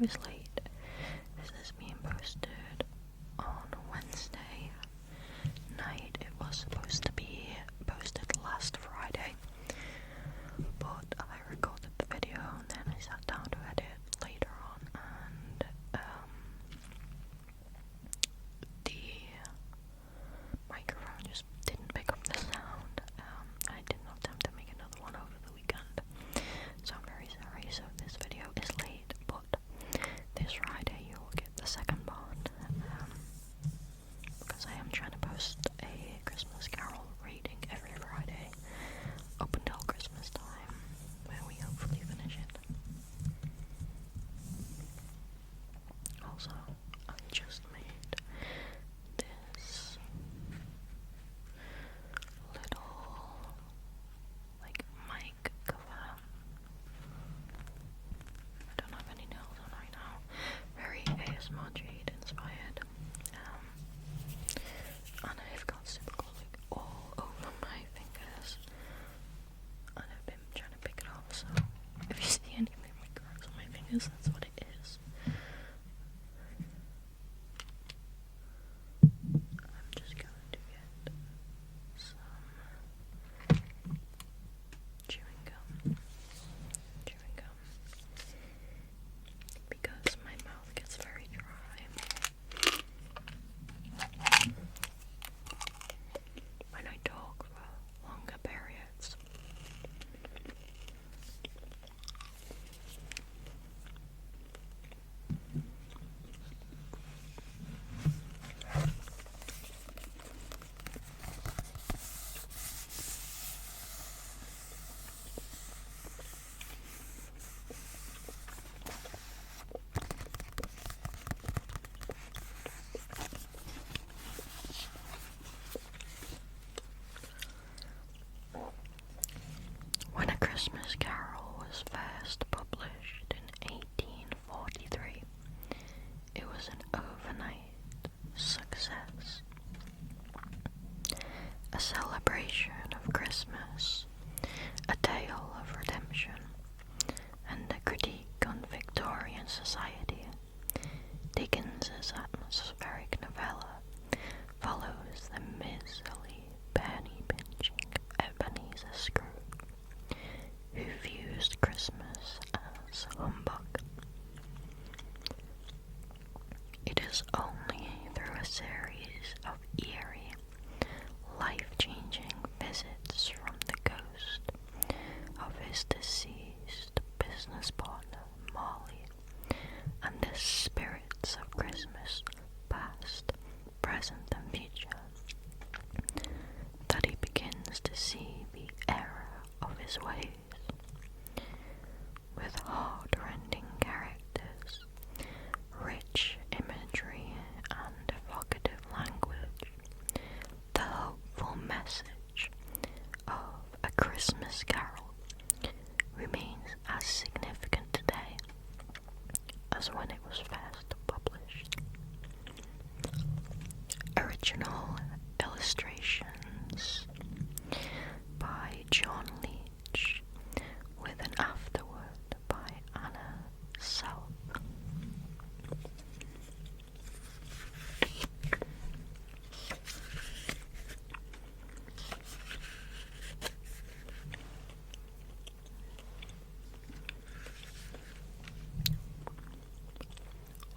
is late. This is being posted on Wednesday night. It was supposed to be posted last Friday, but I recorded the video and then I sat down to edit later on, and the microphone just didn't pick up the sound. I did not attempt to make another one over the weekend, so I'm very sorry. So this video is late, but this Friday you will get the second part, because I am trying to post a Christmas Carol reading every Friday up until Christmas time, where we hopefully finish it. Also, I just made this little like mic cover. I don't have any nails on right now. Very ASMR Jade inspired. And I've got super glue like all over my fingers. And I've been trying to pick it off, so if you see anything like cracks on my fingers, that's what it is. I'm just going to get some chewing gum, because my mouth gets very dry when I talk for longer periods. When A Christmas Carol was first published in 1843, it was an overnight success. A celebration of Christmas, a tale of redemption, and a critique on Victorian society, Dickens's atmospheric novella follows the miserly penny-pinching Ebenezer Scrooge, who views Christmas as humbug. It is only through a series of eerie, life-changing visits from the ghost of his deceased business partner, Molly, and the spirits of Christmas, past, present, and future, that he begins to see the error of his ways. With heart-rending characters, rich imagery, and evocative language, the hopeful message of A Christmas Carol remains as significant today as when it was first published. Original illustrations by John Leach, with an afterword by Anna South.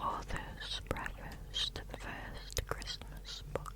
Author's preface to the first Christmas book.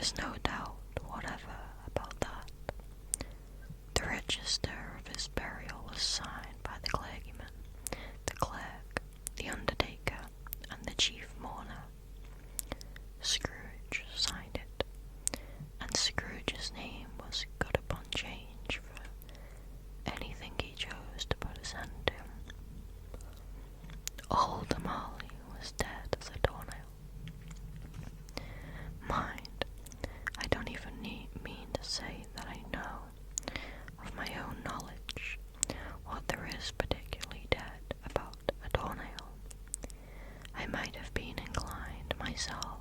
is no doubt whatever about that. The register of his burial was signed by the clergyman, the clerk, the undertaker, and the chief mourner. Scrooge signed it, and Scrooge's name was good upon change for anything he chose to put his hand to. Old Marley was dead as a doornail. Mind, I don't even mean to say that I know, of my own knowledge, what there is particularly dead about a doornail. I might have been inclined myself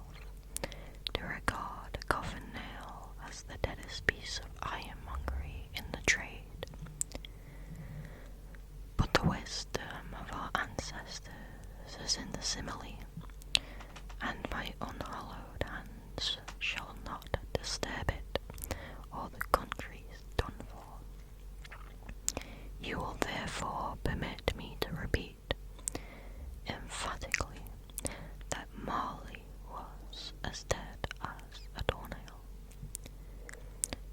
to regard a coffin nail as the deadest piece of ironmongery in the trade. But the wisdom of our ancestors is in the simile, and my unhallowed hands shall not disturb it, or the country's done for. You will therefore permit me to repeat emphatically that Marley was as dead as a doornail.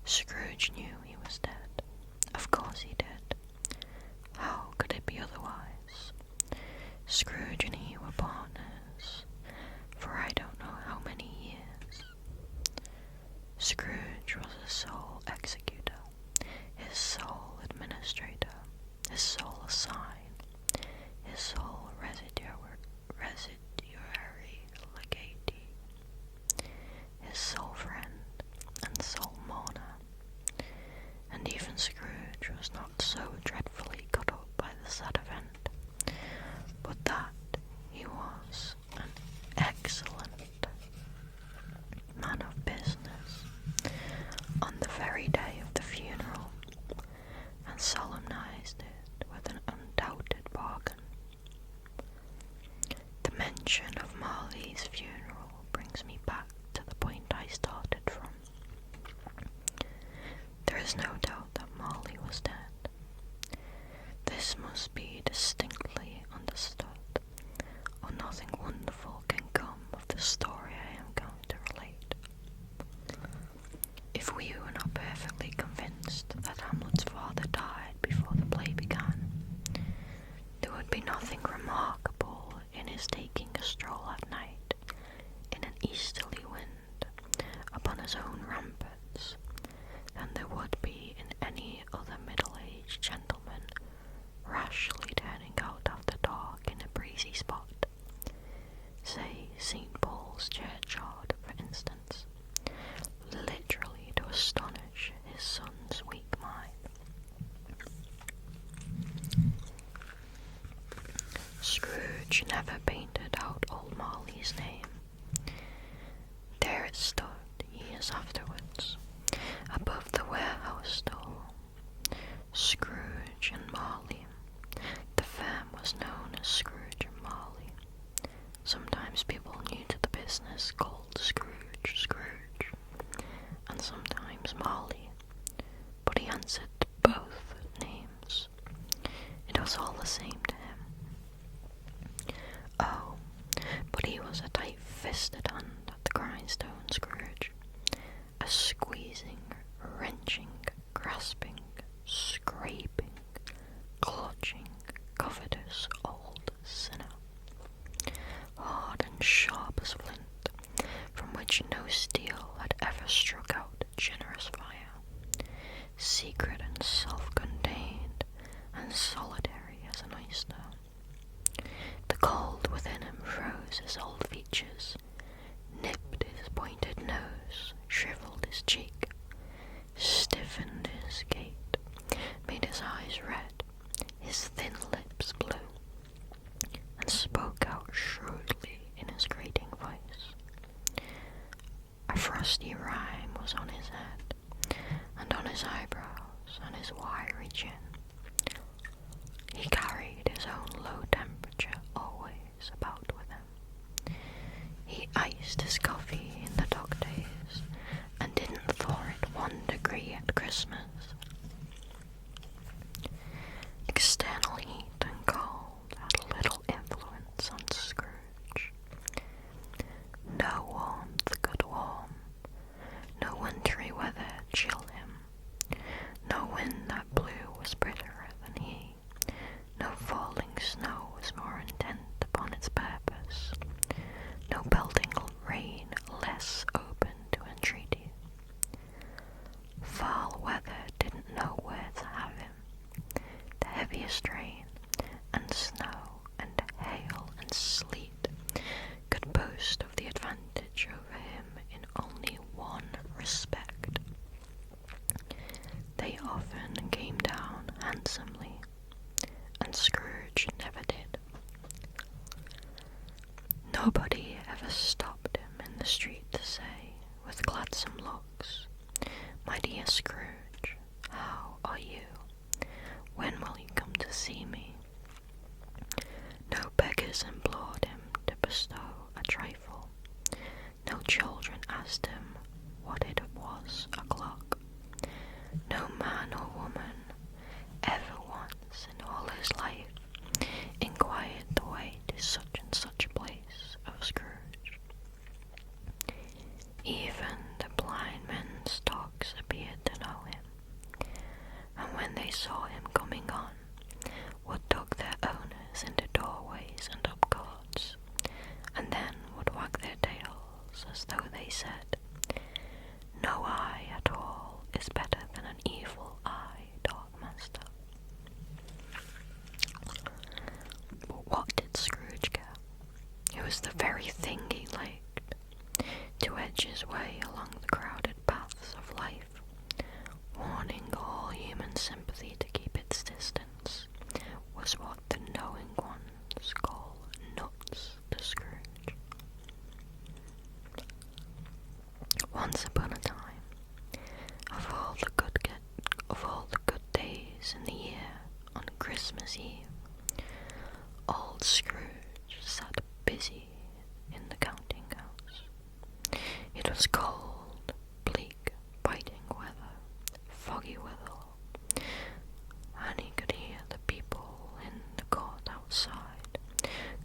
Scrooge knew he was dead. Of course he did. How could it be otherwise? Scrooge and he were partners for I don't know how many years. Scrooge was his sole executor, his sole administrator, his sole assign, his sole residuary legatee, his sole friend and sole mourner. And even Scrooge was not so dreadfully cut up by the sad event, but that he was an excellent man of business on the very day of the funeral, and solemnized it with an undoubted bargain. The mention of Marley's funeral brings me back to the point I started from. There is no doubt that Marley was dead. This must be distinctly understood, or nothing wonderful can come of the story I am going to relate. If we were not perfectly convinced that Hamlet's father died before the play began, there would be nothing remarkable in his taking a stroll at night in an easterly wind upon his own ramparts than there would be in any other middle-aged gentleman rashly turning out after dark in a breezy spot, say St. Paul's churchyard, for instance, literally to astonish his son's weak mind. Scrooge never painted out old Marley's name. There it stood, years afterwards, above the warehouse door. Scrooge and Marley. The firm was known as Scrooge and Marley. Sometimes people new to the business called Scrooge, and sometimes Marley, but he answered to both names. It was all the same to him. Oh, but he was a tight-fisted hand at the grindstone, Scrooge. A squeezing, wrenching, grasping, scraping, clutching, covetous old sinner. Hard and sharp as flint, from which no steel had ever struck out generous fire. Secret and self-contained, and solitary as an oyster. The cold within him froze his old features, nipped his pointed nose, shriveled his cheek, stiffened his gait, made his eyes red, his thin lips blue, and spoke out shrewdly in his grating voice. A frosty rime was on his head, and on his eyebrows, and his wiry chin. He carried his own low temperature always about with him. He iced his coffee in the dog days, and didn't thaw it 1 degree at Christmas. External heat and cold had little influence on Scrooge. No warmth could warm, respect. They often came down handsomely, and Scrooge never did. Nobody ever stopped him in the street to say, with gladsome looks, "My dear Scrooge, how are you? When will you come to see me?" No beggars implored him to bestow a trifle. No children asked him what it was o'clock. No man or woman ever once in all his life inquired the way to such and such a place of Scrooge. Even the blind men's dogs appeared to know him, and when they saw him coming on, would tug their owners into doorways and up courts, and then would wag their tails as though they said, "No eye at all is better than an evil eye, dog-master." But what did Scrooge care? It was the very thing he liked. To edge his way along the crowded paths of life, warning all human sympathy to keep its distance, was what the knowing ones call nuts to Scrooge. Once upon a time, of all the good days in the year, on Christmas Eve, old Scrooge sat busy in the counting house. It was cold, bleak, biting weather, foggy withal, and he could hear the people in the court outside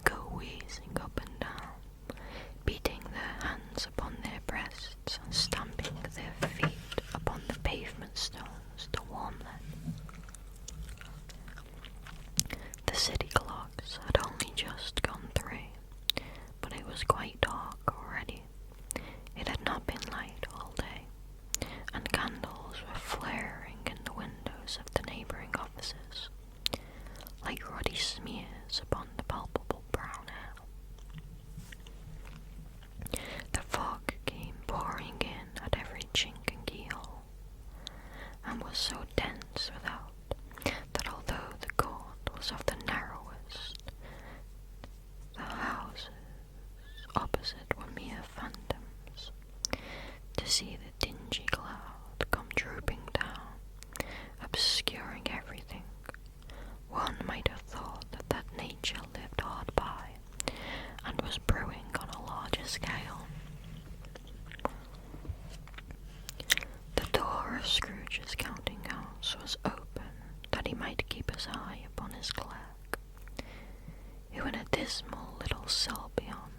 go wheezing up and down, beating their hands upon their breasts and stamping their feet upon the pavement stones to warm them. The city clocks had only just gone 3, but it was quite dark already. It had not been light all day, and candles were flaring in the windows of the neighbouring offices, like ruddy smears upon the palpable brown air. The fog came pouring in at every chink and keyhole, and was so dense without that although the court was of the narrowest, the houses opposite were mere phantoms. To see the dingy cloud come drooping down, obscuring everything, one might have thought that nature lived hard by, and was brewing on a larger scale. The door of Scrooge's counting house was open, that he might keep his eye upon his clerk, who in a dismal little cell beyond,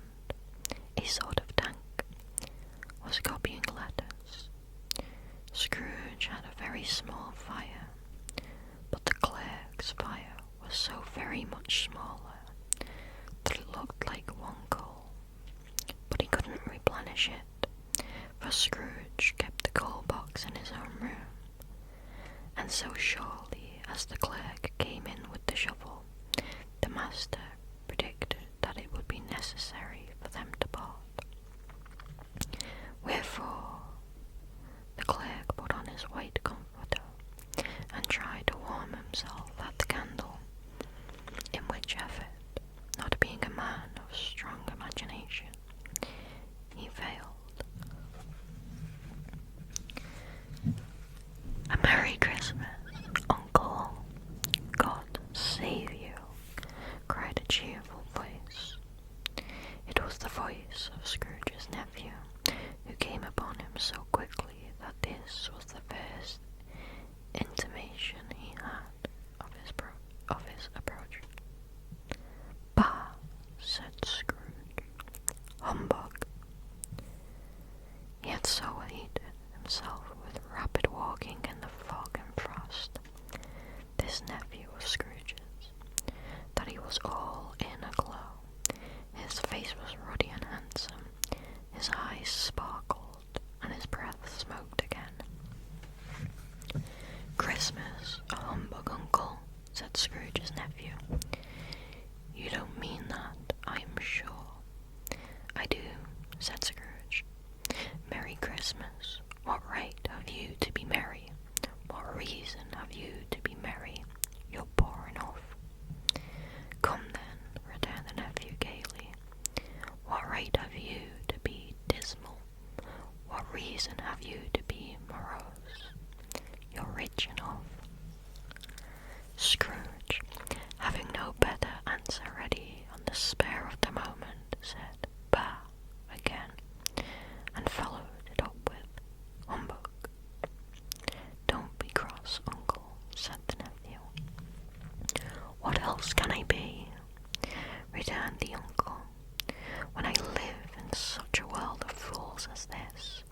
a sort of tank, was copying letters. Scrooge had a very small fire, but the clerk's fire was so very much smaller that it looked like one coal, but he couldn't replenish it, for Scrooge kept the coal box in his own room, and so surely as the clerk came in with the shovel, the master predicted that it would be necessary for them to part. Wherefore the clerk put on his white comforter and tried to warm himself at the candle, in which effort, not being a man of strong imagination, he failed. "A Merry Christmas, Uncle! God save you!" cried a cheerful voice. It was the voice of Scrooge's nephew, who came upon him so quickly that this was the first intimation he had of his approach. "Bah!" said Scrooge. "Humbug!" He had so heated himself with rapid walking in the fog and frost, this nephew of Scrooge's, that he was all in a glow. His face was ruddy and handsome, his eyes sparkled, and his breath smoked again. "Christmas, a humbug, Uncle," said Scrooge's nephew. "You don't mean that, I am sure." "I do," said Scrooge. "Merry Christmas. What be morose. You're rich enough. Scrooge, having no better answer ready on the spur of the moment, said "Bah!" again, and followed it up with "Humbug." "Don't be cross, uncle," said the nephew. "What else can I be?" returned the uncle, "when I live in such a world of fools as this?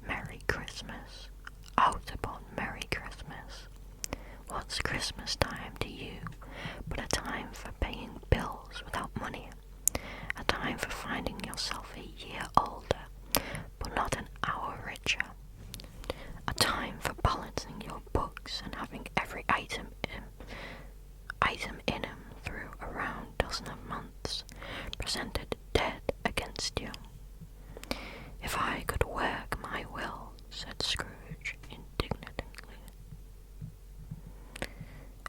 Merry Christmas! Out upon Merry Christmas! What's Christmas time to you but a time for paying bills without money? A time for finding yourself a year older, but not an hour richer? A time for balancing your books and having every item in 'em through a round dozen of months presented dead against you." "If I could work my will," said Scrooge indignantly.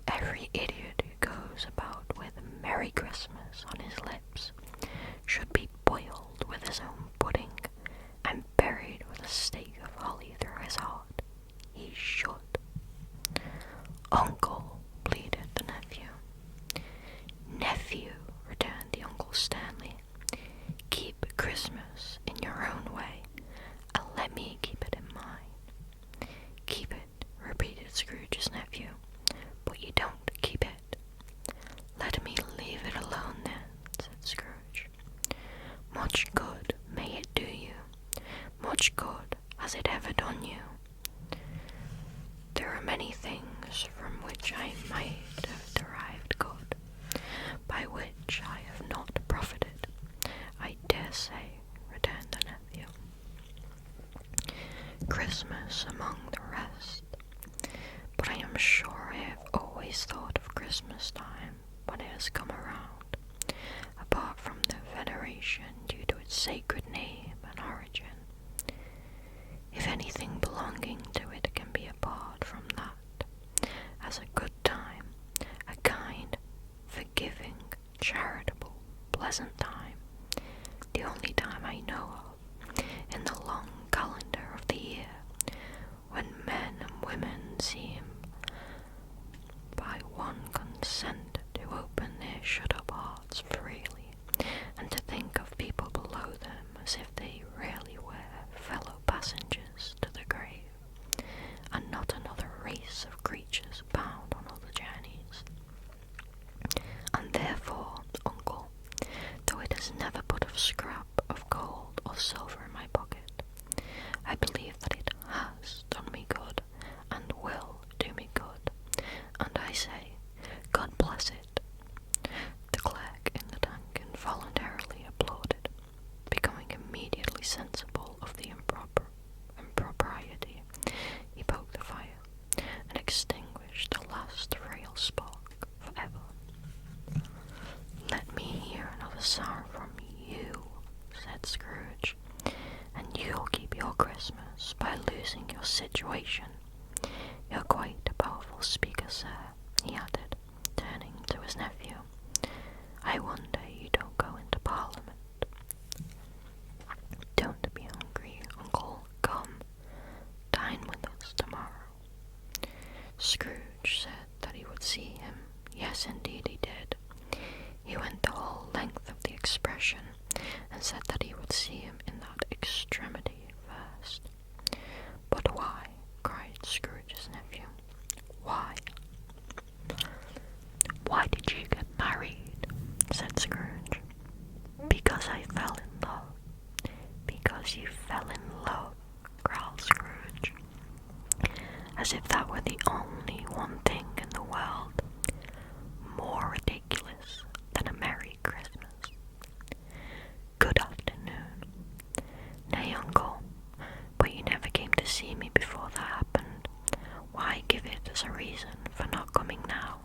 "Every idiot who goes about with Merry Christmas on his lips should be boiled with his own pudding and buried with a stake of holly through his heart. He should." "Uncle," pleaded the nephew. "Nephew," returned the uncle sternly, "keep Christmas in your own way, and let me keep it in mine." "Keep it," repeated Scrooge's nephew, "but you don't keep it." "Let me leave it alone then," said Scrooge. "Much good may it do you. Much good has it ever done you. There are many things from which I might have derived good, by which I have not profited, I dare say," returned the nephew. "Christmas among the rest. But I am sure I have always thought of Christmas time when it has come around, apart from the veneration due to its sacred name and origin. If anything belonging to it can be apart from that, as a good time, a kind, forgiving, charitable, pleasant time, the only time I know of in the long calendar of the year, when men and women seem by one consent to open their shut-up hearts freely, and to think of people below them as if they really were fellow passengers to the grave, and not another race of creatures bound on other journeys. And therefore, uncle, though it has never put a scrap of gold or silver in my pocket, I believe that it has done me good, and will do me good, and I say, God bless it." The clerk in the tank involuntarily applauded, becoming immediately sensible of the impropriety. He poked the fire, and extinguished the last frail spark forever. "Let me hear another sound from you," said Scrooge, "and you'll keep your Christmas by losing your situation. You're quite a powerful speaker, sir," he added, turning to his nephew. "I wonder you don't go into Parliament." "Don't be hungry, uncle. Come, dine with us tomorrow." Scrooge said that he would see him. Yes, indeed he did. He went the whole length of the expression, and said that he would see him in that extremity first. "But why?" cried Scrooge's nephew. "Why?" "Why did you get married?" said Scrooge. "Because I fell in love." "Because you fell in love," growled Scrooge, as if that were the only one thing in the world more ridiculous than a Merry Christmas. "Good afternoon." "Nay, uncle, but you never came to see me before that happened. Why give it as a reason for not coming now?"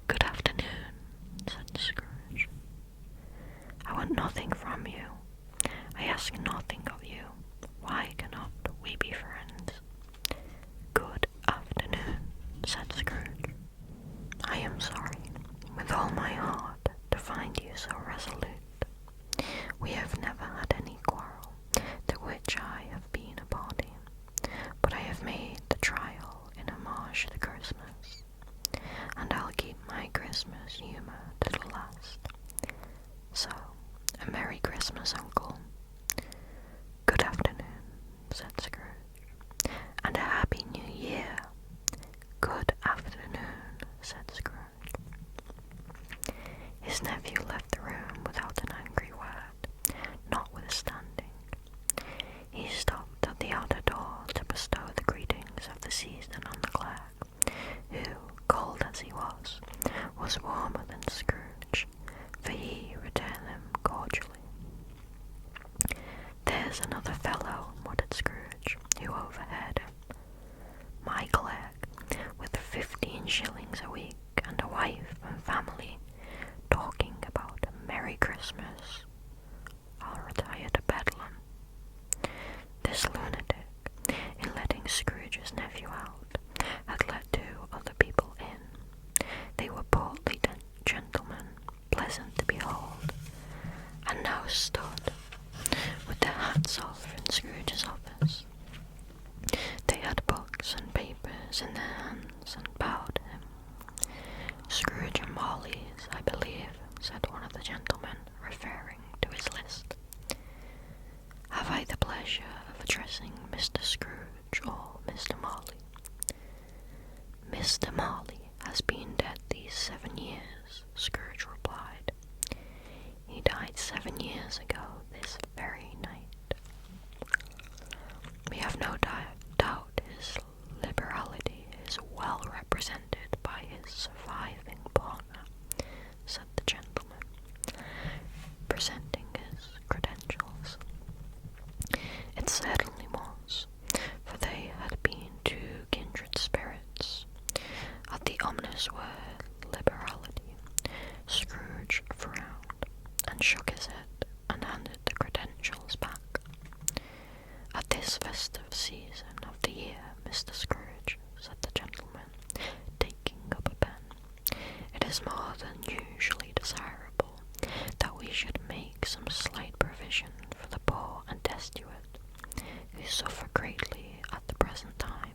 "Good afternoon," said Scrooge. "I want nothing from you. I ask nothing of you. Why cannot we be friends?" "Good afternoon," said Scrooge. "I am sorry, with all my heart, to find you so resolute. We have never had any quarrel to which I have been a party. I've no doubt his liberality is well represented by his surviving partner, said the gentleman, presenting his credentials. It certainly was, for they had been two kindred spirits. At the ominous word liberality, Scrooge frowned and shook his head and handed the credentials back. At this festive season of the year, Mr. Scrooge, said the gentleman, taking up a pen, it is more than usually desirable that we should make some slight provision for the poor and destitute, who suffer greatly at the present time.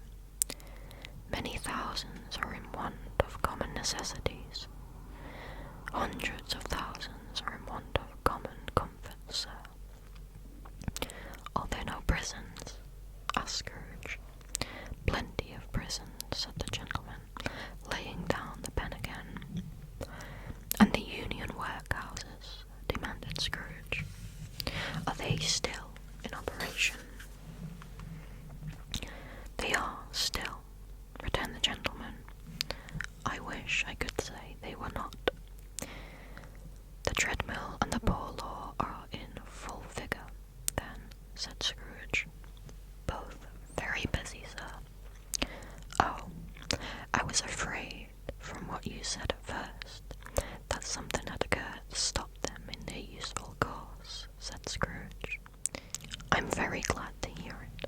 Many thousands are in want of common necessities. Hundreds of thousands are in want of common comforts, sir. Are there no prisons? Asked Scrooge. Plenty of prisons, said the gentleman, laying down the pen again. And the Union workhouses? Demanded Scrooge. Are they still in operation? They are still, returned the gentleman. I wish I could say they were not. The treadmill and the poor law are in full vigour, then, said Scrooge. Both very busy, sir. Oh, I was afraid, from what you said at first, that something had occurred to stop them in their useful course, said Scrooge. I'm very glad to hear it.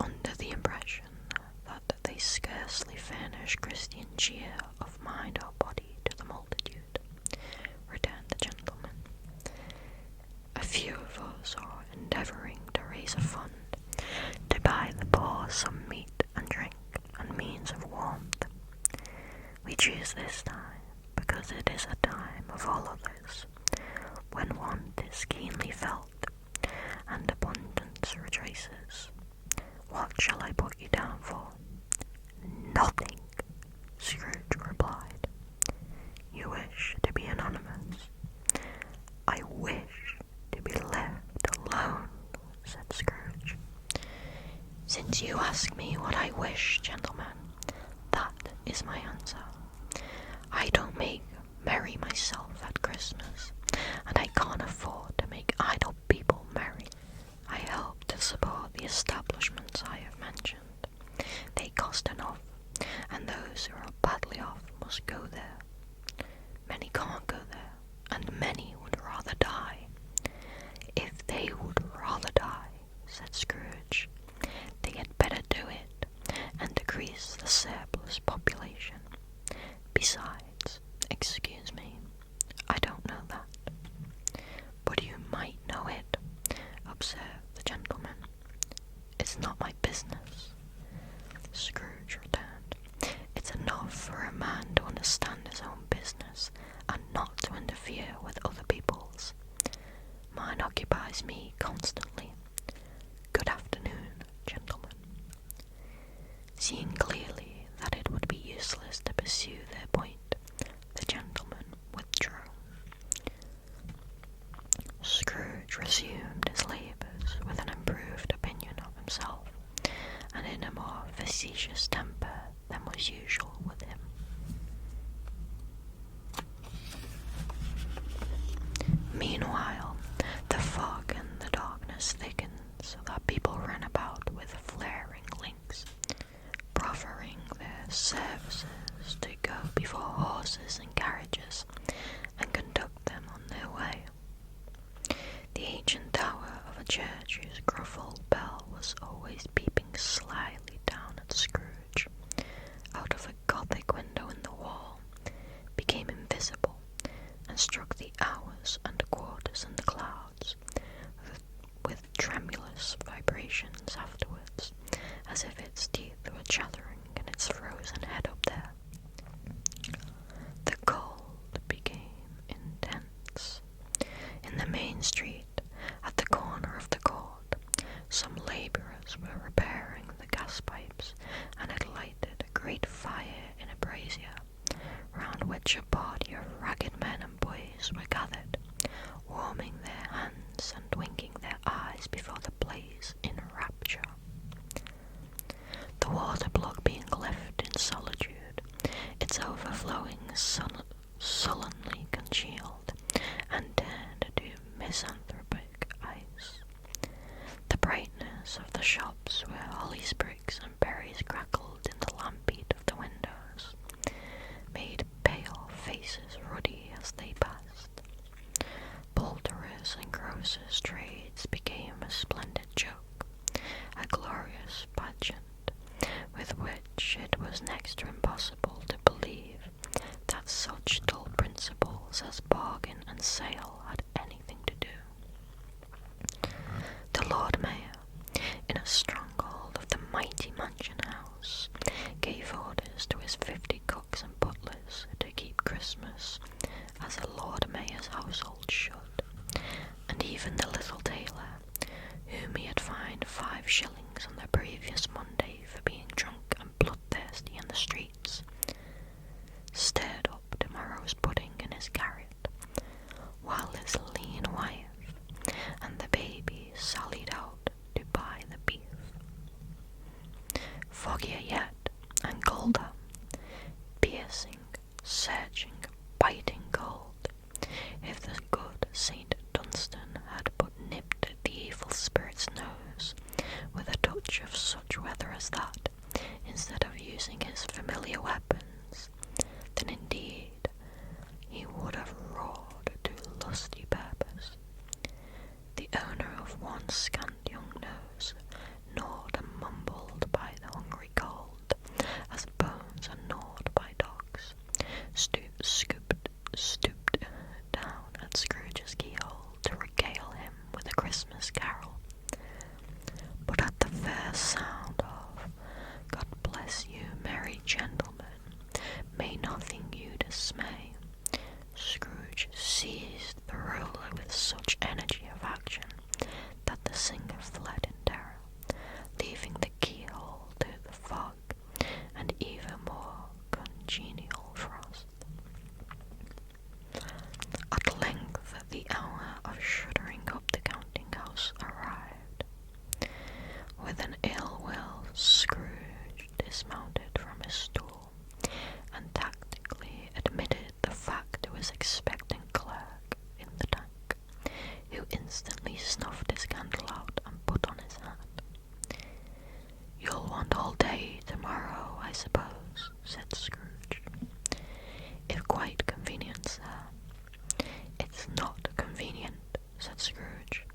Under the impression that they scarcely furnish Christian cheer of mind or body to the multitude, returned the gentleman. A few of us are endeavouring to raise a fund to buy the poor some meat and drink and means of warmth. We choose this time because it is a time of all others, when want is keenly felt and abundance rejoices. What shall I put you down for? Nothing, Scrooge replied. You wish to be anonymous? I wish to be left alone, said Scrooge. Since you ask me what I wish, gentlemen, that is my answer. I don't make merry myself at Christmas, and I can't afford to make idle people merry. I help to support the establishments I have mentioned. They cost enough, and those who are badly off must go there. Many can't go there, and many would rather die. If they would rather die, said Scrooge, they had better do it, and decrease the surplus population. Besides, excuse me, I don't know that. But you might know it, observed the gentleman. It's not my business, Scrooge returned. It's enough for a man to understand his own business and not to interfere with other people's. Mine occupies me constantly. Good afternoon, gentlemen. Seeing clearly that it would be useless to pursue their point, the gentleman withdrew. Scrooge resumed his labours with an improved opinion of himself, and in a more facetious temper than was usual with him. Meanwhile, the fog and the darkness thickened, so that people ran about with flaring links, proffering their services to go before horses and carriages and conduct them on their way. The ancient tower of a church whose gruff old bell was always peeping slyly down at Scrooge out of a Gothic window in the wall became invisible and struck the hours and quarters in the clouds with tremulous vibrations afterwards, as if its teeth were chattering in its frozen head up there. The cold became intense. In the main street, at the corner of the court, some labourers were repairing the gas pipes, and had lighted a great fire in a brazier, round which a party of ragged men and boys were gathered, warming their hands and winking their eyes before the blaze in rapture. shops where holly sprigs and berries crackled in the lamplight of the windows, made pale faces ruddy as they passed. Poulterers' and grocers' trades became a splendid joke, a glorious pageant, with which it was next to impossible to believe that such dull principles as bargain and sale had anything to do. The Lord Mayor, in a stronghold of the mighty mansion house, gave orders to his 50 cooks and butlers to keep Christmas as a Lord Mayor's household should, and even the little tailor, whom he had fined 5 shillings on the previous Monday for being drunk and bloodthirsty in the streets, stared up tomorrow's pudding in his garret, while his lean wife and the baby sallied out to buy the beef. Foggier yet, and colder, piercing, searching, biting cold, if the good St. Dunstan had but nipped the evil spirit's nose with a touch of such weather as that, instead of using his familiar weapons, then indeed he would have roared to lusty purpose. The owner of one scant young nose gnawed and mumbled by the hungry cold, as bones are gnawed by dogs, stooped down at Scrooge's keyhole to regale him with a Christmas carol. But at the first sound of "God bless you, merry gentlemen, may nothing you dismay," Scrooge seized the ruler with such energy of action that the singer fled in terror, leaving the keyhole to the fog and even more congenial frost. At length the hour of shuttering up the counting-house arrived. With an ill will, Scrooge dismounted from his stool, and tactically admitted the fact to his expectant clerk in the tank, who instantly snuffed his candle out and put on his hat. "You'll want all day tomorrow, I suppose," said Scrooge. "If quite convenient, sir." "It's not convenient," said Scrooge,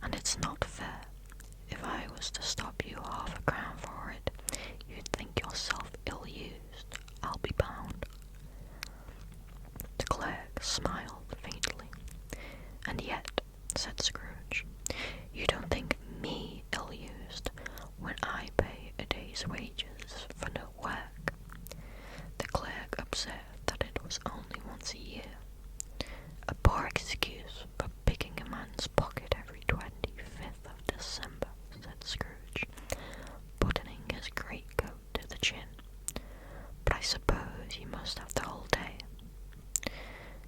"and it's not fair. If I was to stop you half-a-crown for it, you'd think yourself ill-used, I'll be bound." The clerk smiled faintly. "And yet," said Scrooge, "you don't think me ill-used when I pay a day's wages for no work." The clerk observed that it was only once a year. "A poor excuse for picking a man's pocket every 25th of December," said Scrooge, buttoning his greatcoat to the chin. "But I suppose you must have the whole day.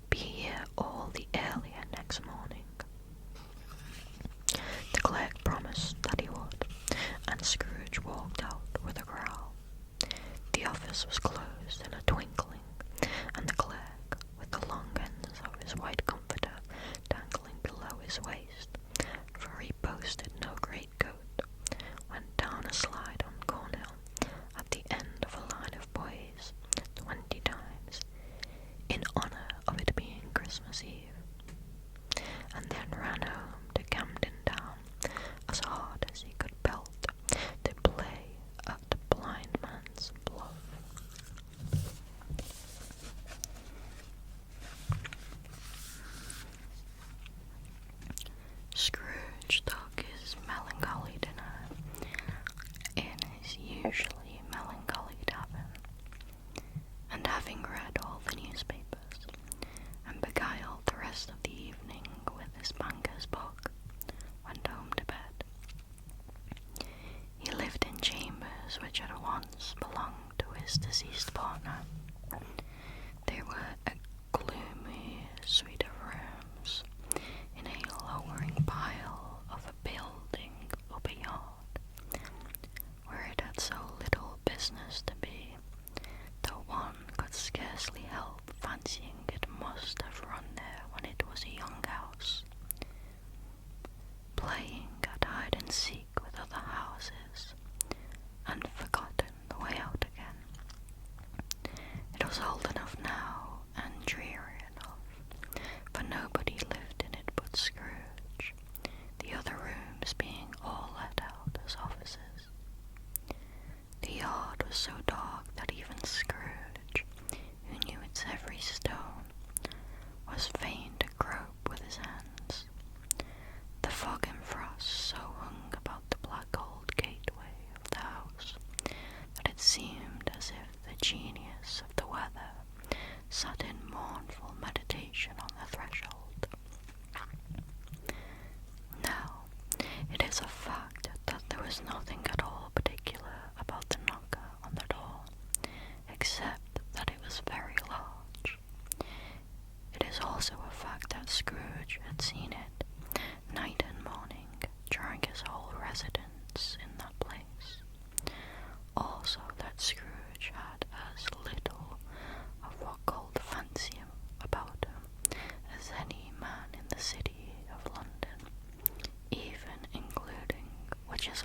Be here all the earlier next morning." The clerk promised that he would, and Scrooge walked out with a growl. The office was closed in a twinkling, and the clerk, with the long ends of his white comforter dangling below his waist, for he boasted no greatcoat, went down a slide on Cornhill at the end of a line of boys 20 times, in honour of it being Christmas Eve, and then ran home to Camden Town as hard as he could belt to play at the blind man's bluff. Scrooge took his melancholy dinner in his usually melancholy tavern, and having read all the newspapers, and beguiled the rest of the evening with his banker's book, went home to bed. He lived in chambers which had once belonged to his deceased partner. They were a gloomy suite of rooms in a lowering pile of a building up a yard, where it had so little business to be, though one could scarcely help fancying it must have run there when it was a young house. Playing at hide-and-seek with other houses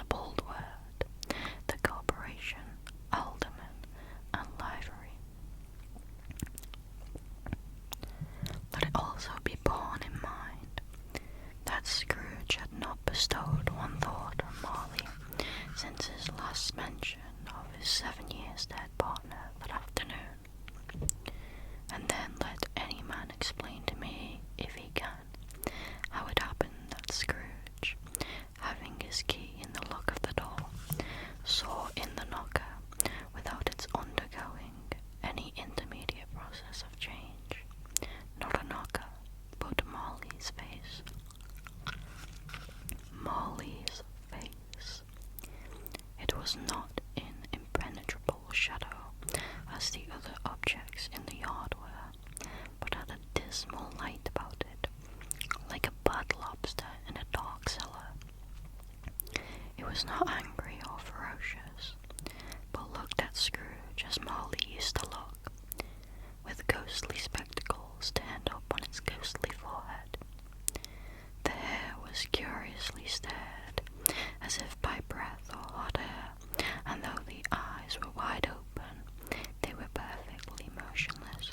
bold word, the corporation, alderman, and livery. Let it also be borne in mind that Scrooge had not bestowed one thought on Marley since his last mention of his 7 years dead partner that afternoon. And then let any man explain to me, if he can, how it happened that Scrooge, having his key in the lock of the door, saw in the knocker, without its undergoing any intermediate process of change, not a knocker, but Marley's face. Marley's face. It was not in impenetrable shadow, as the other objects in the yard were, but had a dismal light about it, like a bad lobster in a dark cellar. It was not angry or ferocious, but looked at Scrooge as Marley used to look, with ghostly spectacles turned up on its ghostly forehead. The hair was curiously stirred, as if by breath or hot air, and though the eyes were wide open, they were perfectly motionless.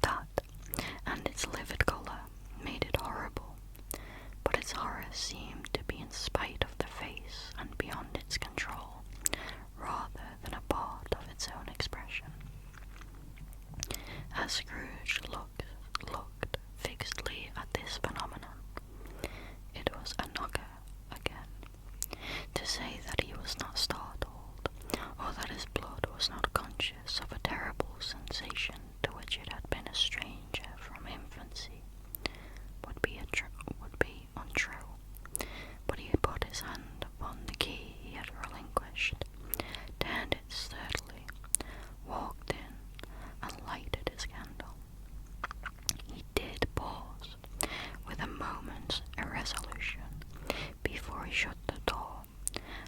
That, and its livid colour, made it horrible, but its horror seemed to be in spite of the face and beyond its control, rather than a part of its own expression. As Scrooge looked fixedly at this phenomenon, it was a knocker again. To say that he was not startled, or that his blood was not conscious of a terrible sensation to which it had been a stranger from infancy, would be untrue. But he put his hand upon the key he had relinquished, turned it sturdily, walked in, and lighted his candle. He did pause, with a moment's irresolution, before he shut the door,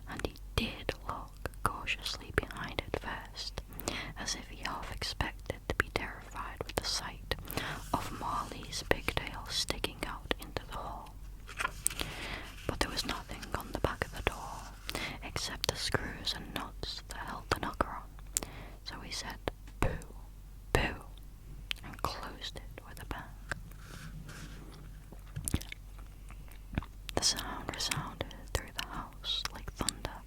and he did look cautiously behind it first, as if he half expected to be terrified with the sight of Marley's pigtail sticking out into the hall. But there was nothing on the back of the door, except the screws and nuts that held the knocker on, so he said, "Boo, boo," and closed it with a bang. The sound resounded through the house like thunder.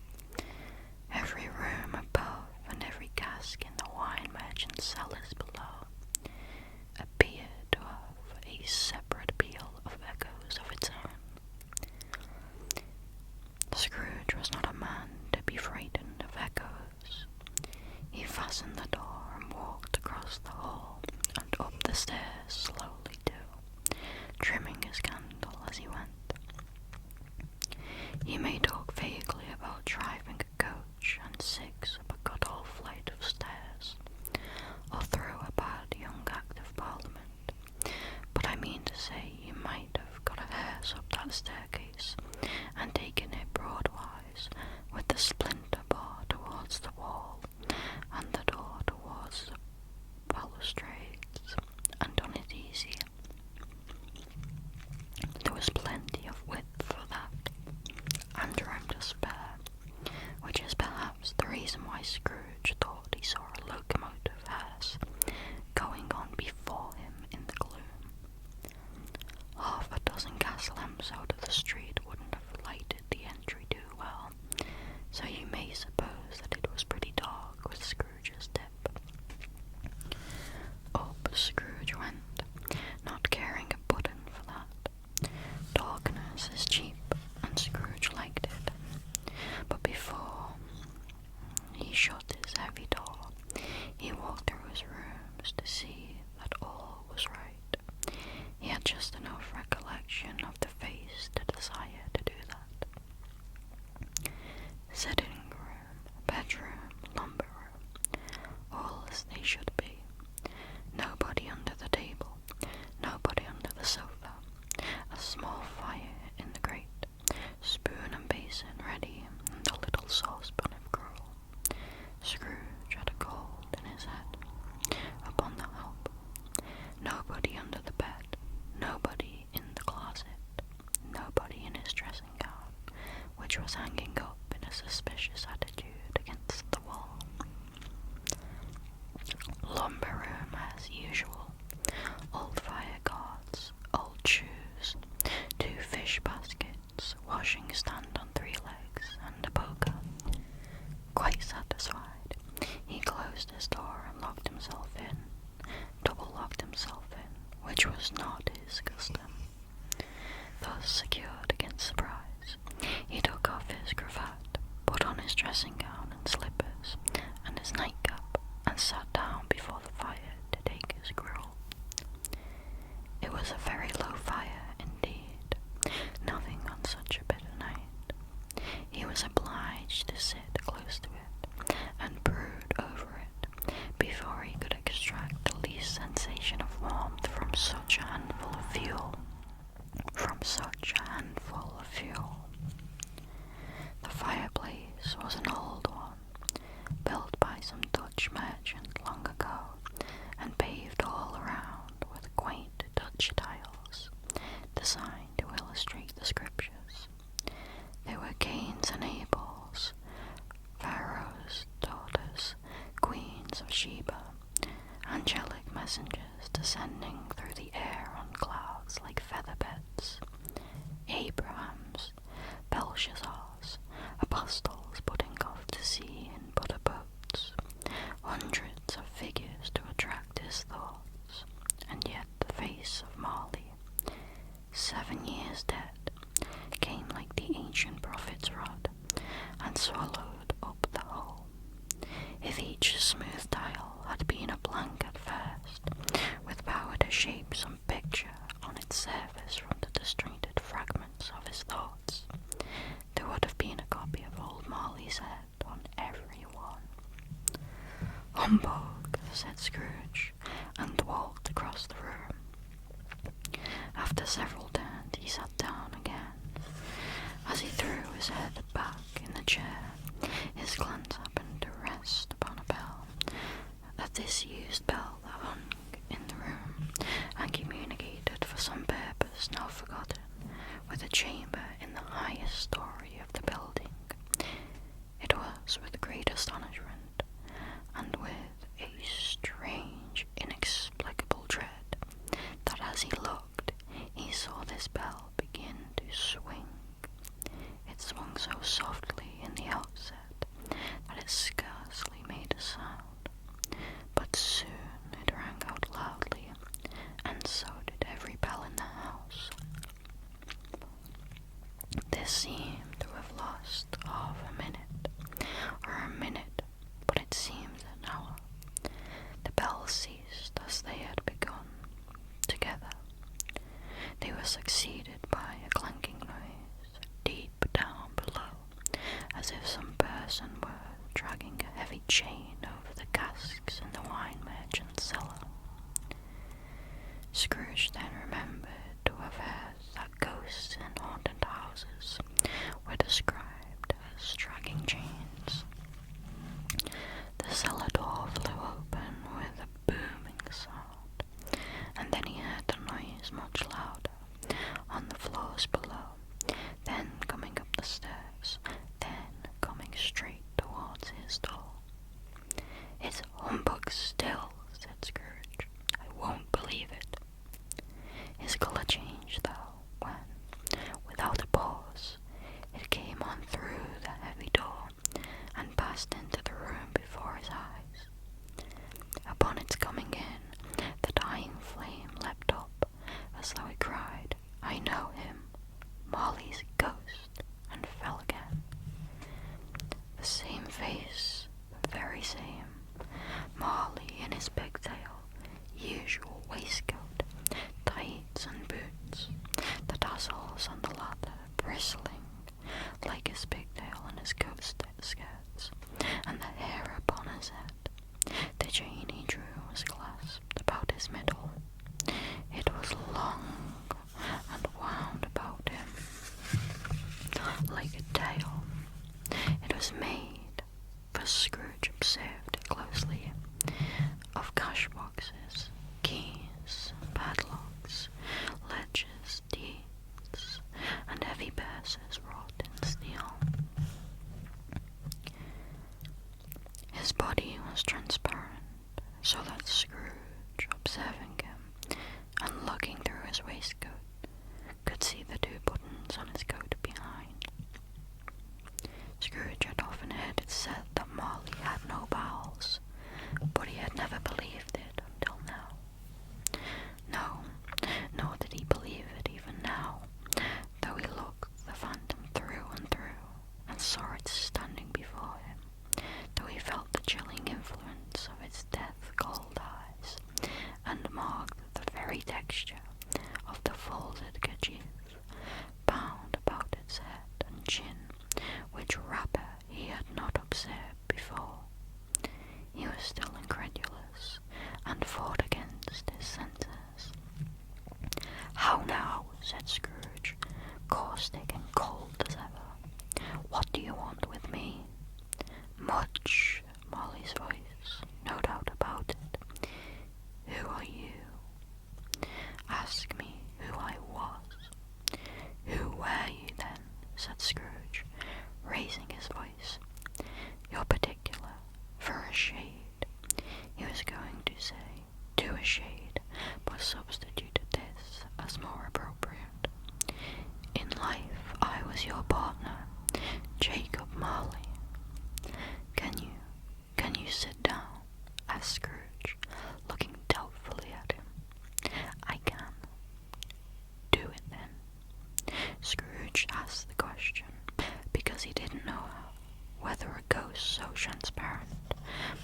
Every room above and every cask in the wine merchant's cellars below appeared to have a separate peal of echoes of its own. Scrooge was not a man to be frightened of echoes. He fastened the door and walked across the hall and up the stairs slowly too, trimming his candle as he went. He may talk vaguely about driving a coach and 6 up a good old flight of stairs, or through a bad young Act of Parliament, but I mean to say he might have got a hair's up that staircase and taken it broadwise, with the splinter bar towards the wall and the door towards the balustrades, and done it easy. There was plenty of width for that, and room to spare, which is perhaps the reason why Scrooge thought he saw a locomotive hearse going on before him in the gloom. Half a dozen gas lamps out of the street wouldn't have lighted the entry too well, so you may suppose that it was pretty dark with Scrooge's dip. Up Scrooge went, not caring a button for that. Darkness is cheap, and Scrooge liked it. But before he shut his was hanging up in a suspicious attitude against the wall. Lumber room as usual. Old fire guards, old shoes, 2 fish baskets, washing stand on 3 legs, and a poker. Quite satisfied, he closed his door and locked himself in, double-locked himself in, which was not his custom. Thus secured against surprise, he took off his cravat, put on his dressing gown and slippers, and his nightcap, and sat down before the fire to take his gruel. It was a very low fire indeed, nothing on such a bitter night. He was obliged to sit close to it, and brood over it, before he could extract the least sensation of warmth from such a handful of fuel. The fireplace was an old one, built by some Dutch merchant long ago, and paved all around with quaint Dutch tiles, designed to illustrate the scriptures. There were Cains and Abels, Pharaoh's daughters, queens of Sheba, angelic messengers descending through the air on clouds like featherbeds, Abrahams, Belshazzars, apostles putting off to sea in butter boats, hundreds of figures to attract his thoughts, and yet the face of Marley, 7 years dead, came like the ancient prophet's rod, and swallowed up the whole. If each smooth tile had been a blank at first, with power to shape some picture on its surface from the disjointed fragments of his thoughts, there would have been a copy of old Marley's head on every one. "Humbug," said Scrooge, and walked across the room. After several turns, he sat down again. As he threw his head back in the chair, his glance happened to rest upon a bell, a disused bell that hung in the room, and communicated for some purpose now forgotten with a chamber in the highest story of the building. It was with great astonishment, and with a strange, inexplicable dread, that as he looked, he saw this bell begin to swing. It swung so softly in the outset that it scarcely made a sound, but soon it rang out loudly, and so did every bell in the house. This seemed to have lost half a minute, or a minute, but it seemed an hour. The bells ceased as they had begun, together. They were succeeded by a clanking noise, deep down below, as if some person were dragging a heavy chain over the casks in the wine merchant's cellar. Scrooge then remembered to have heard that ghosts in haunted houses were described as dragging chains. The cellar door flew open with a booming sound, and then he heard the noise much louder, on the floors below, then coming up the stairs, then coming straight towards his door. "It's humbug still," said Scrooge. "I won't believe it." His colour changed, though, when, without a pause, it came on through the heavy door, and passed into the room before his eyes. Upon its coming in, the dying flame leapt up, as though it cried, "I know him, Marley's ghost," and fell again. The same face, the very same. Marley in his pigtail, usual waistcoat, tights and boots, the tassels on the latter bristling like his pigtail and his coat skirts, and the hair upon his head. The chain he drew was clasped about his middle. It was long and wound about him like a tail. It was made, for Scrooge observed it closely, of cash boxes, keys, padlocks, ledgers, deeds, and heavy purses wrought in steel. Scrooge had often heard it said that Marley had no bowels, but he had never believed it until now. No, nor did he believe it even now, though he looked the phantom through and through, and saw it standing before him, though he felt the chilling influence of its death-cold eyes, and marked the very texture of the folded kerchief bound about its head and chin, which wrapper he had not observed before. He was still incredulous, and fought against his senses. "How now?" said Scrooge, caustic and cold as ever. "What do you want with me?" "Much," Molly's voice, no doubt about it. "Who are you?" "Ask me who I was." "Who were you then?" said Scrooge, raising his voice. "You're particular, for a shade." He was going to say, "to a shade," but substituted this as more appropriate. "In life I was your partner, Jacob Marley." Can you sit down?" asked Scrooge, looking doubtfully at him. "I can." "Do it then." Scrooge asked the question because he didn't know whether a ghost so transparent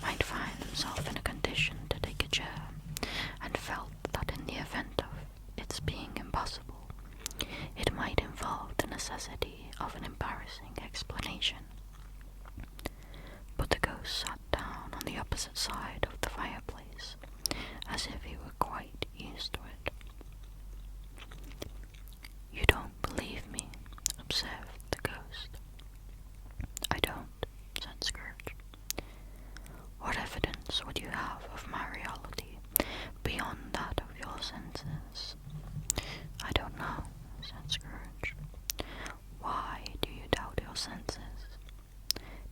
might find himself in a condition to take a chair, and felt that in the event of its being impossible, it might involve the necessity of an embarrassing explanation. But the ghost sat down on the opposite side of the fireplace, as if he were quite used to it. "You don't believe me," observed the ghost. "I don't," said Scrooge. "What evidence would you have of my reality beyond that of your senses?" "I don't know," said Scrooge. "Why do you doubt your senses?"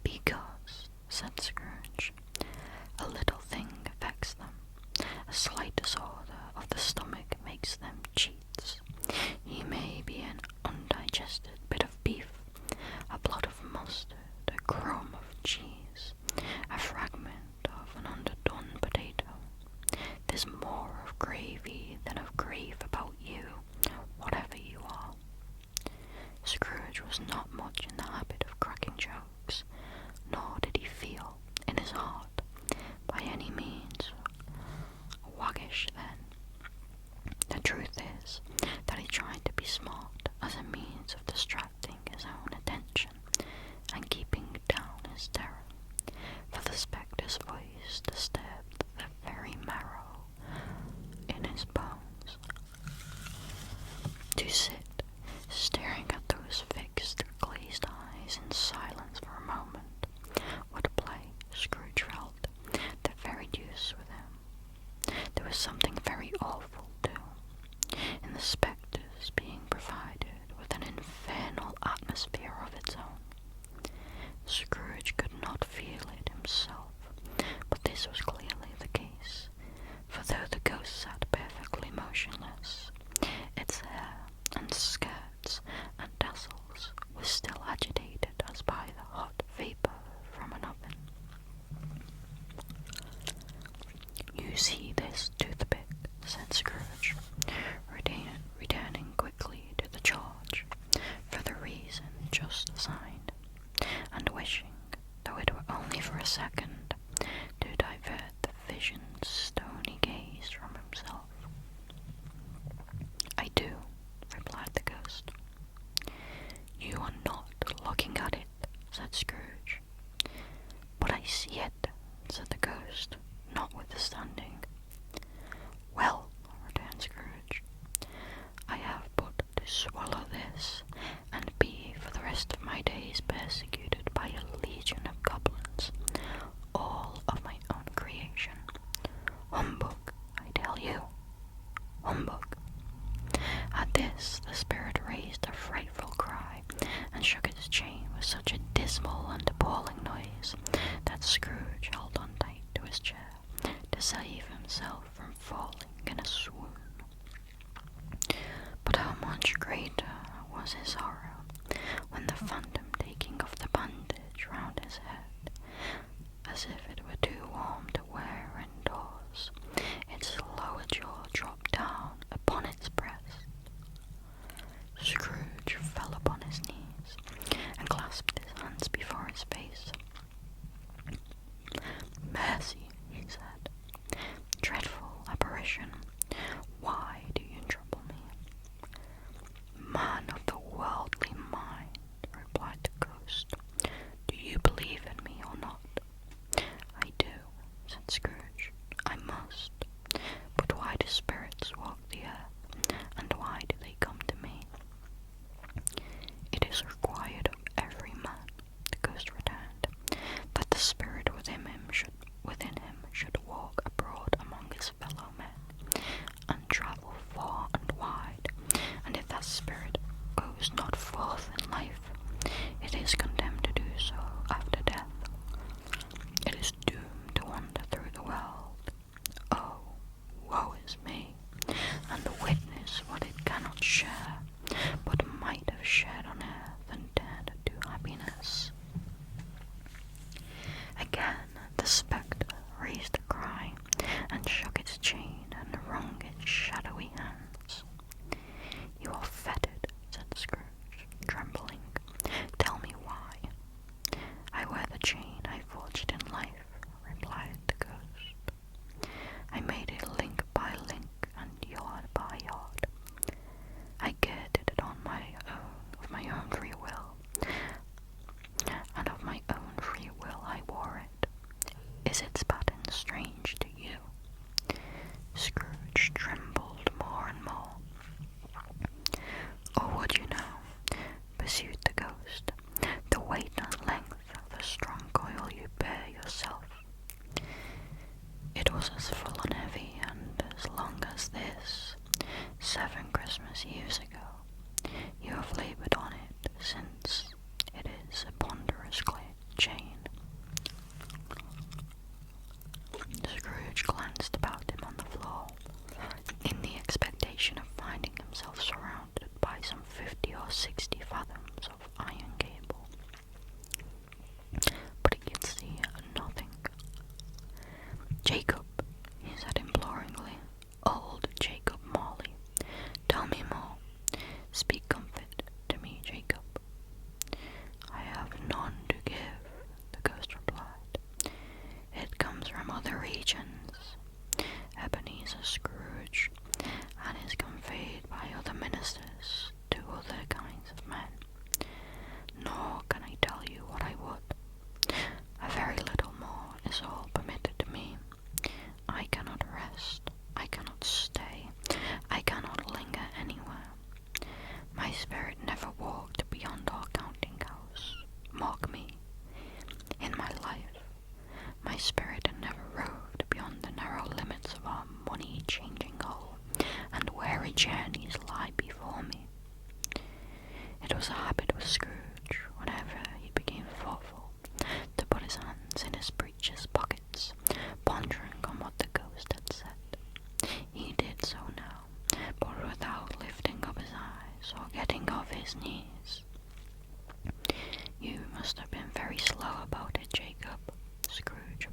"Because," said Scrooge, "a little thing affects them. A slight disorder of the stomach makes them cheats. He may be an undigested bit of beef, a blot of mustard, a crumb of cheese, a fragment of an underdone potato. There's more of gravy than of grave about you, whatever you are." Scrooge was not much in the habit of cracking jokes, nor did he feel, in his heart, by any means waggish then. The truth is that he tried to be smart as a means of distracting his own attention and keeping down his terror, for the spectre's voice disturbed the very marrow in his bones. To sit staring at those fixed, glazed eyes in silence for a moment would play, Scrooge felt, the very deuce with him. There was something very awful, too, in the spectre's being provided with an infernal atmosphere of its own. Scrooge could not feel it himself, but this was clearly the case, for though the ghost sat perfectly motionless, its hair and skirts and tassels were still agitated as by the hot vapour from an oven. "You see this toothpick," said Scrooge, returning quickly to the charge, for the reason just assigned, and wishing, though it were only for a second, to divert the vision's stony gaze from himself. "I do," replied the ghost. "You are not looking at it," said Scrooge. "But I see it," said the ghost, notwithstanding. "Well," returned Scrooge, "I have but to swallow this, and be for the rest of my days persecuted by a legion of goblins, all of my own creation. Humbug, I tell you, humbug." At this the spirit raised a frightful cry, and shook its chain with such a dismal and appalling noise that Scrooge held on tight to his chair to save himself from falling in a swoon. But how much greater was his horror when the phantom taking off the bandage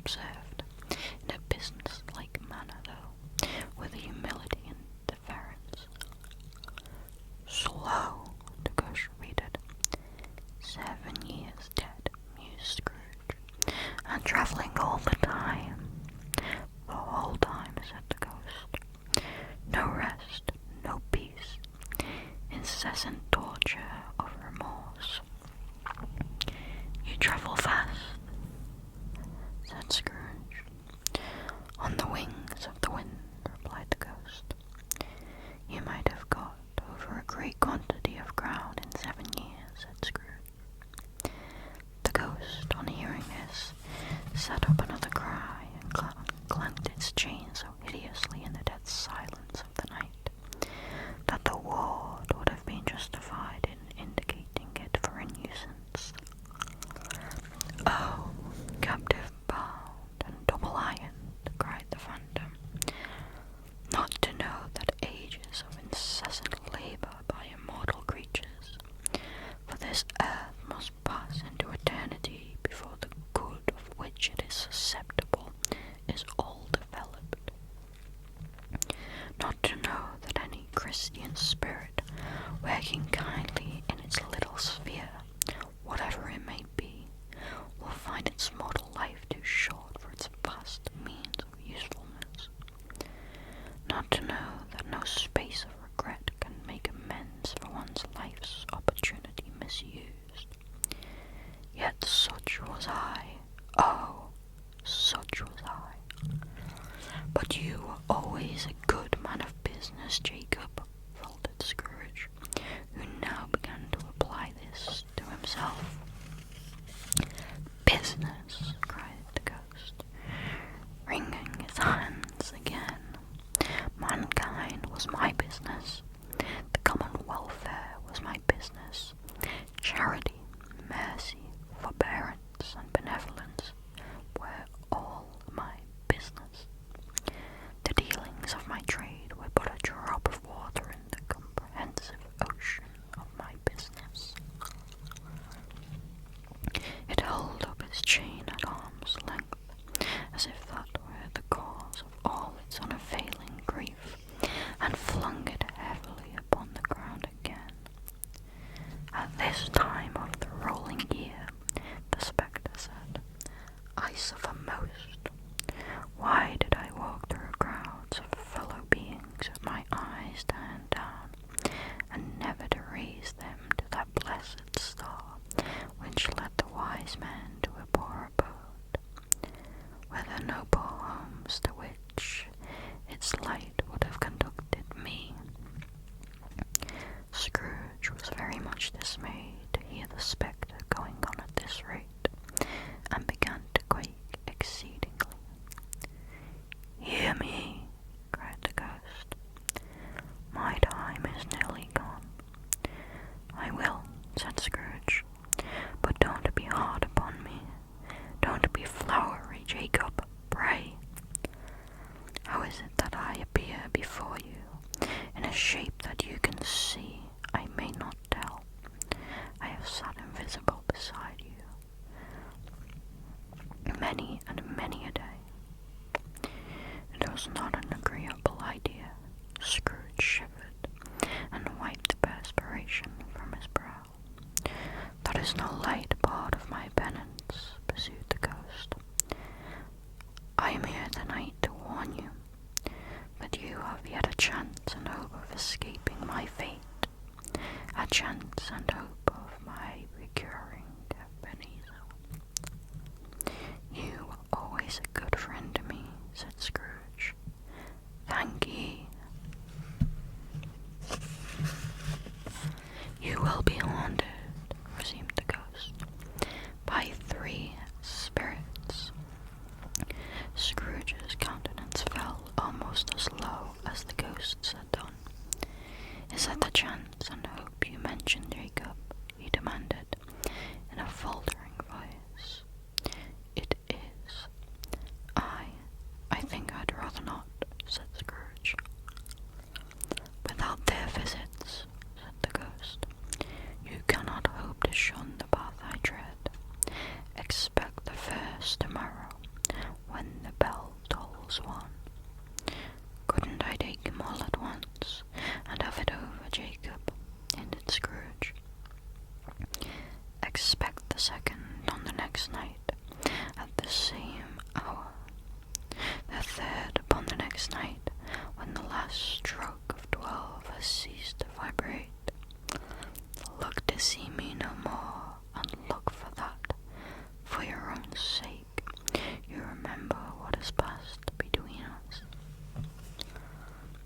observed, in a business-like manner though, with humility and deference. "Slow," the ghost repeated. "7 years dead," mused Scrooge, "and travelling all the time." "The whole time," said the ghost. "No rest, no peace, incessant torture of remorse." "You travel fast," said Scrooge. "On the wings of the wind," replied the ghost. "You might have got over a great quantity of ground in 7 years," said Scrooge. The ghost, on hearing this, set up another cry and clanked its chain so hideously in the dead silence of the night that the ward would have been justified in indicating it for a nuisance. "Oh, captive bound and double-ironed," cried the phantom, "not to know that ages of incessant labour by immortal creatures, for this earth must pass into eternity before the good of which it is susceptible is all developed. Not to know that any Christian spirit, working kindly in its little sphere, whatever it may be, will find its mortal life too short for its vast means of usefulness. Not to know that no space of regret can make amends for one's life's opportunity misused. Yet such was I. Oh, such was I. But you were always a good man of business, Jacob," faltered Scrooge, who now began to apply this to himself. "Business!" cried the ghost, wringing his hands again. "Mankind was my business. The common welfare was my business. Charity, mercy, forbearance, and benevolence were all my business. The dealings of my trade were but a drop of water in the comprehensive ocean of my business." It held up its chain at arm's length, as if that were the cause of all its unavailing grief, and flung it heavily upon the ground again. "At this time of the rolling year," the spectre said, "I suffer most. Why did I walk through crowds of fellow beings with my eyes turned down, and never to raise them to that blessed star which led the wise men to a poor abode, where the noble homes to which its light would have conducted me?" Scrooge was very much dismayed to hear the spectre going on at this rate, and began to quake exceedingly. "Hear me," cried the ghost. "My time is nearly gone." "I will," said Scrooge, "but don't be hard upon me. Don't be flowery, Jacob, pray. How is it that I appear before you in a shape that you can see? I may not tell. I have sat invisible beside you many and many a day." It was not an agreeable idea. Scrooge shivered and wiped the perspiration from his brow. "That is no light part of my penance," pursued the ghost. "I am here tonight to warn you that you have yet a chance and hope of escaping my fate, a chance and hope of my recurring Ebenezer." "You were always a good friend to me," said Scrooge. "Thank ye." "You will be haunted," resumed the ghost, "by 3 spirits." Scrooge's countenance fell almost as low as the ghost's had done. "Is that the chance and hope you mentioned, Jacob?" the second on the next night at the same hour, the third upon the next night when the last stroke of 12 has ceased to vibrate. Look to see me no more, and look for that, for your own sake. You remember what has passed between us.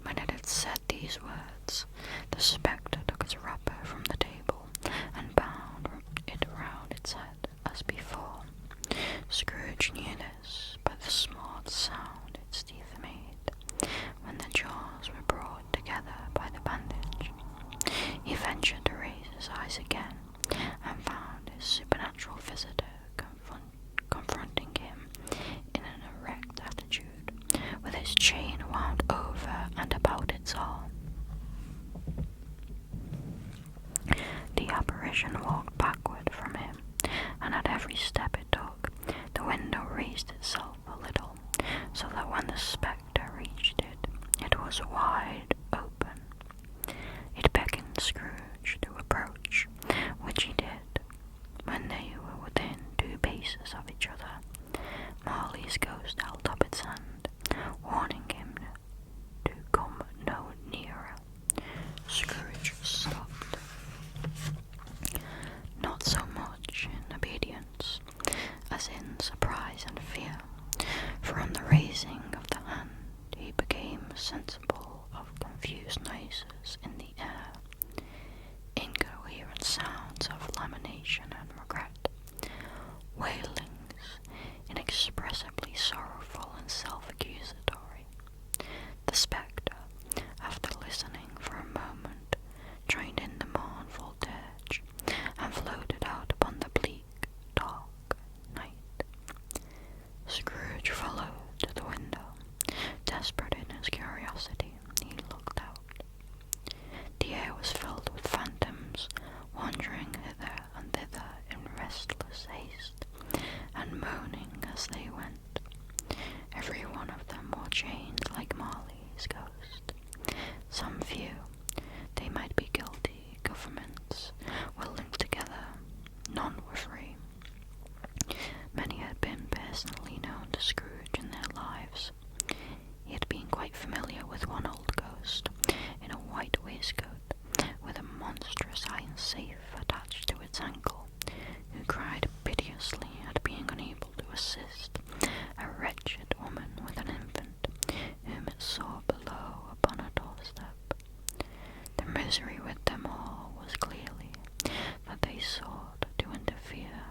When it had said these words, the spectre took its wrapper from the table and bound it round its head as before. Scrooge knew this by the smart sound its teeth made when the jaws were brought together by the bandage. He ventured to raise his eyes again and found his supernatural visitor confronting him in an erect attitude, with his chain wound over and about its arm. The apparition walked backward from him, and at every step it took, the window raised itself a little, so that when the spectre reached it, it was wide open. It beckoned Scrooge to approach, which he did. When they were within 2 paces of each other, Marley's ghost held up its hand, warning him to come no nearer. Scrooge stopped. Not so much in obedience as in surprise and fear, for on the raising of the hand he became sensible of confused noises in the air, incoherent sounds of lamentation and regret, wailings inexpressibly sorrowful and self-accusatory. The spectre, after listening for a moment, joined in the mournful dirge, and floated out upon the bleak, dark night. Scrooge followed to the window. Desperate in his curiosity, he looked out. The air was filled with phantoms, wandering hither and thither in restless haste, and moaning as they went. Every one of them wore chains like Marley's ghost. Some few, they might be guilty governments, were linked together. None were free. Many had been personally known to Scrooge in their lives. He had been quite familiar with one old ghost in a white waistcoat with a monstrous iron safe attached to its ankle, who cried piteously at being unable to assist a wretched woman with an infant, whom it saw below upon a doorstep. The misery with them all was clearly that they sought to interfere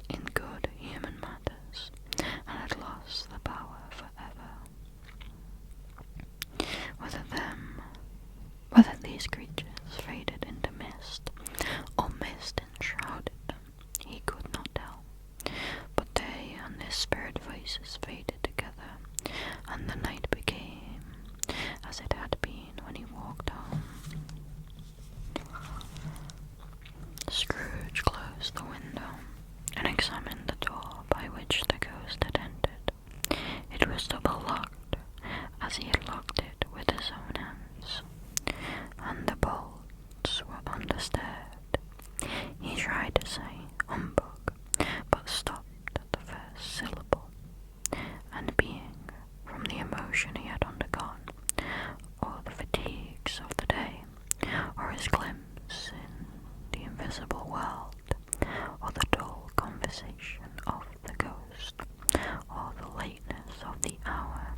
in good human matters, and had lost the power forever. Whether these creatures faded into mist, or mist enshrouded them, he could not tell. But they and their spirit voices faded together, and the night became as it had been when he walked home. Scrooge closed the window and examined the door by which the ghost had entered. It was double locked, as he had locked it with his own hands, and the bolts were undisturbed. He tried to say humbug, but stopped at the first syllable, and being, from the emotion he had undergone, or the fatigues of the day, or his glimpse in the invisible world, or the dull conversation of the ghost, or the lateness of the hour,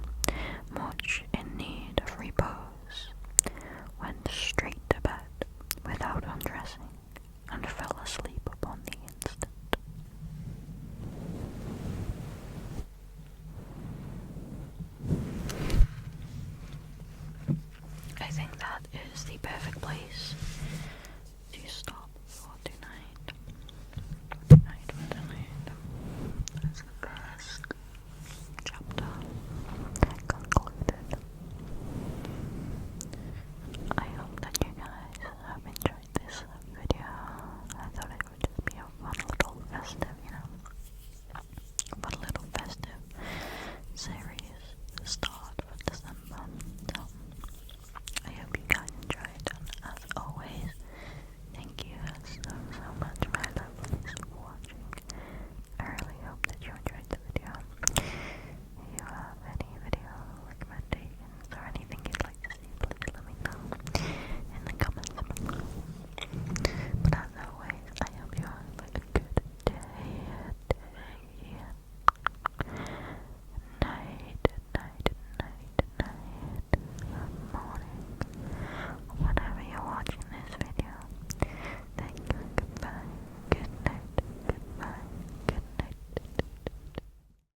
much in need of repose, went straight to bed without undressing, and fell asleep upon the instant. I think that is the perfect place